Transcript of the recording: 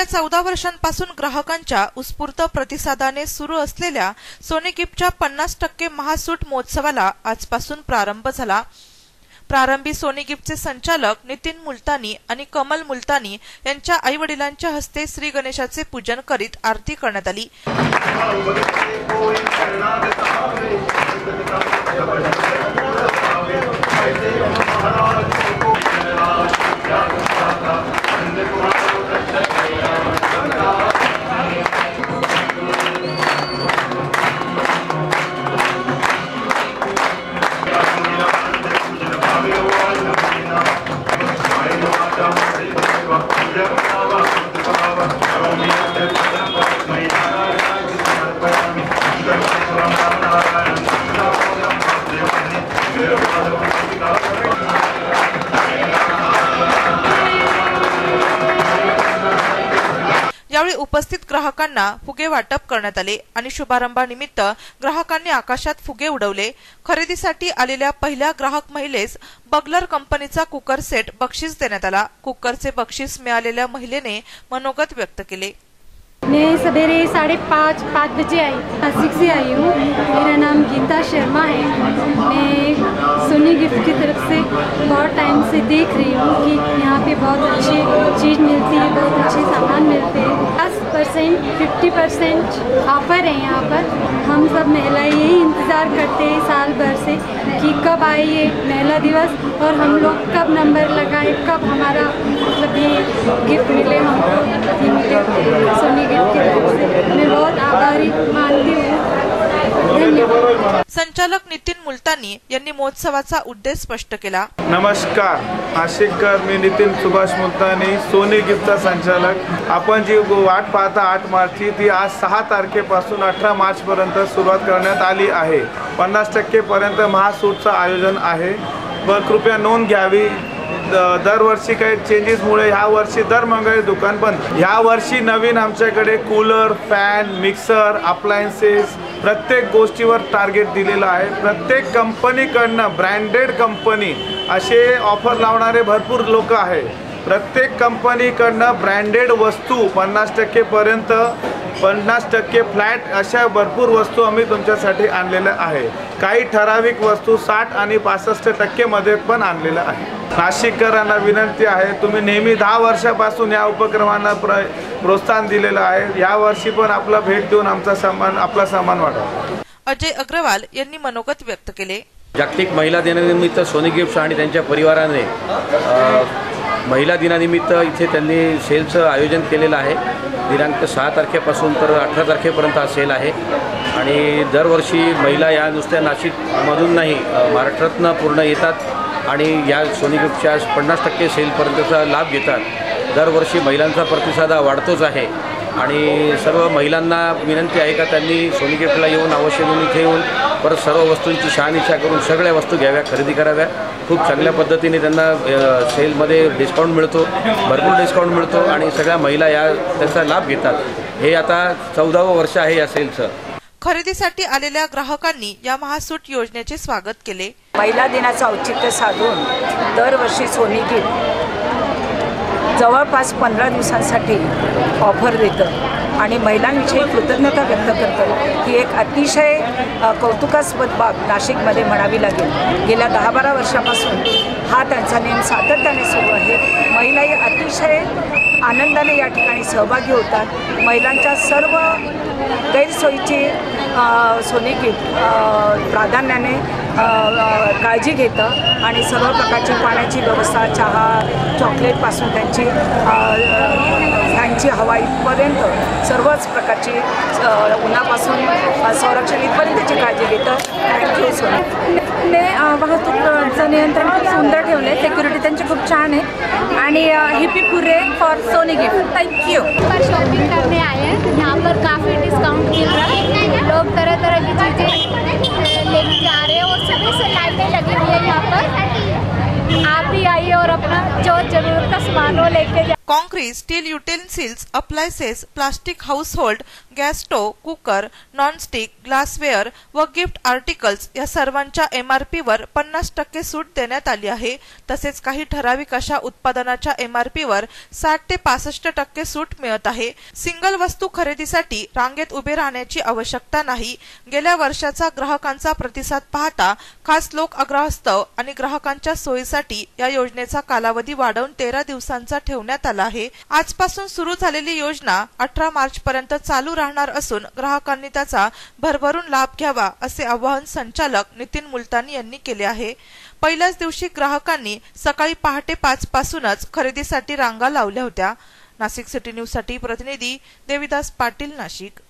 गेल्या 14 वर्षांपासून ग्राहकांच्या उत्स्फूर्त प्रतिसादाने सुरू असलेल्या सोनी गिफ्टच्या 50% महासूट महोत्सवाला आजपासून प्रारंभ झाला। प्रारंभी सोनी गिफ्टचे संचालक नितीन मुलतानी आणि कमल मुलतानी यांच्या आई-वडिलांच्या हस्ते श्री गणेशाचे पूजन करीत आरती करण्यात आली। यावेळी उपस्थित ग्राहकांना फुगे वाटप करण्यात आले आणि शुभारंभानिमित्त ग्राहकांनी आकाशात फुगे उडवले। खरेदीसाठी आलेल्या पहिल्या ग्राहक महिलेस बगलर कंपनीचा कुकर सेट बक्षीस देण्यात आला। कुकरचे बक्षीस मिळालेल्या महिलेने मनोगत व्यक्त केले। मैं सवेरे 5:30 बजे आई, नासिक से आई हूँ। मेरा नाम गीता शर्मा है। मैं सोनी गिफ्ट की तरफ से बहुत टाइम से देख रही हूँ कि यहाँ पे बहुत अच्छी चीज़ मिलती है, बहुत अच्छे सामान मिलते हैं। 10% 50% ऑफर है यहाँ पर। हम सब महिलाएं यही इंतज़ार करते हैं साल भर से कि कब आए ये महिला दिवस और हम लोग कब नंबर लगाए, कब हमारा मतलब ये गिफ्ट मिले हमको सोनी गिफ्ट की तरफ से। मैं बहुत आभारी मानती हूँ। धन्यवाद। संचालक नितीन मुलतानी यांनी महोत्सवाचा उद्देश स्पष्ट केला। नमस्कार, नाशिककर, मी नितीन सुभाष मुलतानी, सोनी गिफ्टचा संचालक। आपण जी वाट पाहता 8 मार्चची, ती आज 6 तारखेपासून 18 मार्चपर्यंत सुरुवात करण्यात आली आहे। 50% पर्यंत महासूटचं आयोजन आहे। कृपया नोंद घ्यावी। दरवर्षी काही चेंजेसमुळे ह्या वर्षी दर मंगळवारी दुकान बंद। ह्या वर्षी नवीन आमच्याकडे कूलर, फॅन, मिक्सर, अप्लायन्सेस प्रत्येक गोष्टीवर टार्गेट दिलेलं आहे। प्रत्येक कंपनीकडनं ब्रँडेड कंपनी असे ऑफर लावणारे भरपूर लोक आहे। प्रत्येक कंपनीकडनं ब्रँडेड वस्तू 50% पर्यंत 50% फ्लॅट अशा भरपूर वस्तू आम्ही तुमच्यासाठी आणलेल्या आहे। काही ठराविक वस्तू 60 आणि 65% मध्ये पण आणलेल्या आहे। नाशिककरांना विनंती आहे, तुम्ही नेहमी 10 वर्षापासून या उपक्रमांना प्रोत्साहन दिलेलं आहे। या वर्षी पण आपला भेट देऊन आपला सामान वाढवा। अजय अग्रवाल यांनी मनोगत व्यक्त केले। जागतिक महिला दिनानिमित्त सोनी गिफ्ट्स आणि त्यांच्या परिवाराने महिला दिनानिमित्त इथे त्यांनी सेलचं आयोजन केलेलं आहे। दिनांक 6 तारखेपासून तर 18 तारखेपर्यंत हा सेल आहे आणि दरवर्षी महिला या नुसत्या नाशिकमधून नाही, महाराष्ट्रातनं पूर्ण येतात आणि या सोनी गिफ्टच्या 50% सेलपर्यंतचा लाभ घेतात। दरवर्षी महिलांचा प्रतिसाद वाढतोच आहे आणि सर्व महिलांना विनंती आहे का त्यांनी सोनी गिफ्टला येऊन अवश्य इथे येऊन परत सर्व वस्तूंची शहानिशा करून सगळ्या वस्तू घ्याव्या, खरेदी कराव्या। खूप चांगल्या पद्धतीने त्यांना सेलमध्ये डिस्काउंट मिळतो, भरपूर डिस्काउंट मिळतो आणि सगळ्या महिला त्याचा लाभ घेतात। हे आता 14वं वर्ष आहे या सेलचं। खरेदीसाठी आलेल्या ग्राहकांनी या महासूट योजनेचे स्वागत केले। महिला दिनाचं औचित्य साधून दरवर्षी सोनी गिफ्ट जवळपास 15 दिवसांसाठी ऑफर देतं आणि महिलांविषयी कृतज्ञता व्यक्त करतं। ही एक अतिशय कौतुकास्पद बाब नाशिकमध्ये म्हणावी लागेल। गेल्या 10-12 वर्षापासून हा त्यांचा नेम सातत्याने सुरू आहे। महिलाही अतिशय आनंदाने या ठिकाणी सहभागी होतात। महिलांच्या सर्व गैरसोयीची सोनी गिफ्ट प्राधान्याने काळजी घेतं आणि सर्व प्रकारची पाण्याची व्यवस्था, चहा, चॉकलेटपासून त्यांची फॅनची हवा इथपर्यंत सर्वच प्रकारची उन्हापासून संरक्षण इथपर्यंतची काळजी घेतं। Thank you Sony. वाहतूकचं नियंत्रण खूप सुंदर ठेवले, सिक्युरिटी त्यांची खूप छान आहे आणि hip hip hurray for Sony gift. Thank you. Shopping करने आए हैं, यहाँ पर काफ़ी डिस्काउंट मिल रहा है। लोग तरह तरह की चीज़ें लेके जा रहे हैं और सुबह से लाइनें लगी हुई है यहाँ पर। आप भी आइए और अपना जो ज़रूरत का सामान वो लेके concrete, steel utensils, appliances, plastic household, gas stove, cooker, nonstick, glassware व गिफ्ट आर्टिकल्स या सर्वांच्या MRP वर 50% सूट देण्यात आली आहे। तसेच काही ठराविक अशा उत्पादनाच्या MRP वर 60 ते 65% सूट मिळत आहे। सिंगल वस्तू खरेदीसाठी रांगेत उभे राहण्याची आवश्यकता नाही। गेल्या वर्षाचा ग्राहकांचा प्रतिसाद पाहता खास लोक अग्रहस्तव आणि ग्राहकांच्या सोयीसाठी या योजनेचा कालावधी वाढवून 13 दिवसांचा ठेवण्यात आला आहे। आजपासून सुरू झालेली योजना 18 मार्च पर्यंत चालू राहणार असून ग्राहकांनी त्याचा भरभरून लाभ घ्यावा असे आवाहन संचालक नितीन मुलतानी यांनी केले आहे। पहिल्याच दिवशी ग्राहकांनी सकाळी पहाटे 5 पासूनच खरेदीसाठी रांगा लावल्या होत्या। नाशिक सिटी न्यूज साठी प्रतिनिधी देविदास पाटील, नाशिक।